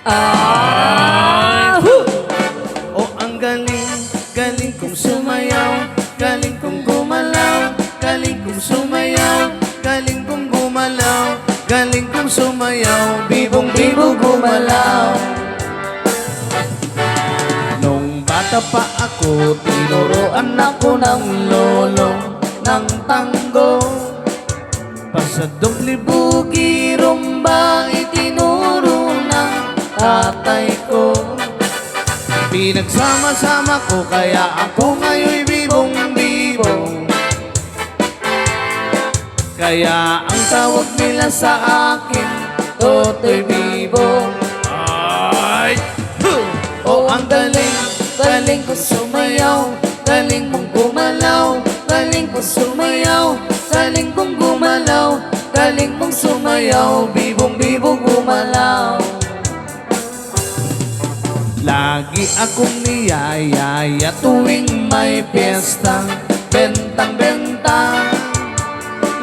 Ah! O ang galing, galing kong sumayaw, galing kong gumalaw, galing kong sumayaw, galing kong gumalaw, galing kong sumayaw, bibong-bibo gumalaw. Nung bata pa ako, tinuruan ako ng lolo ng tango. Pasadong libugi, rumba, itinuro ng tatay ko. Pinagsama-sama ko, kaya ako ngayon'y bibong-bibong. Kaya ang tawag nila sa akin, Totoy Bibong. Ay! O ang galing, galing ko sumayaw, galing kong gumalaw, galing ko sumayaw, galing kong gumalaw, galing kong sumayaw, bibong-bibong gumalaw. Lagi akong niyayaya tuwing may piyesta, bentang-benta.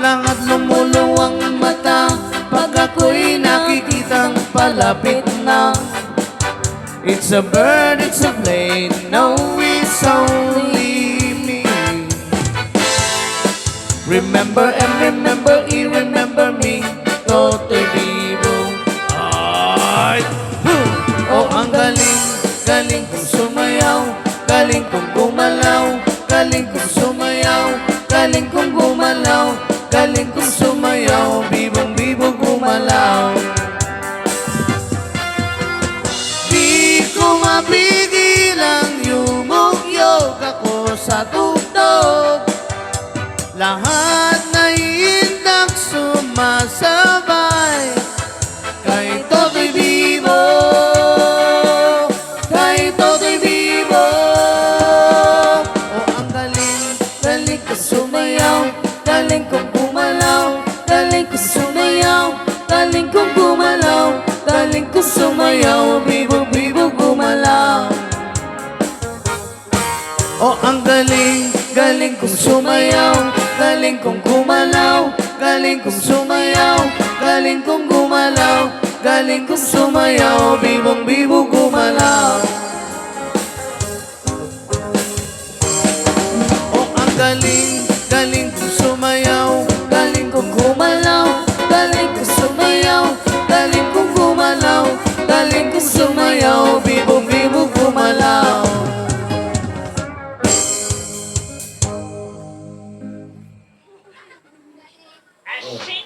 Langat lumuluwang mata pag ako'y nakikitang palapit na. It's a bird, it's a plane, no, it's only me. Remember and remember, remember me, Totoy Bibong. Ay! O ang galing, galing kong sumayaw, galing kong gumalaw, galing kong sumayaw, galing kong gumalaw, galing kong sumayaw, bibong-bibo gumalaw. Di ko mapigilang yumugyog ako sa tugtog. Lahat na iindak sumasabay kay Totoy Bibo, kay Totoy Bibo. O ang galing, galing ko sumayaw, galing kong gumalaw, galing ko sumayaw, galing kong gumalaw, galing ko sumayaw, bibong-bibo gumalaw. O ang galing, galing kong sumayaw, galing kong gumalaw, galing kong sumayaw, galing kong gumalaw, galing kong sumayaw, bibong-bibo gumalaw. O ang galing, galing kong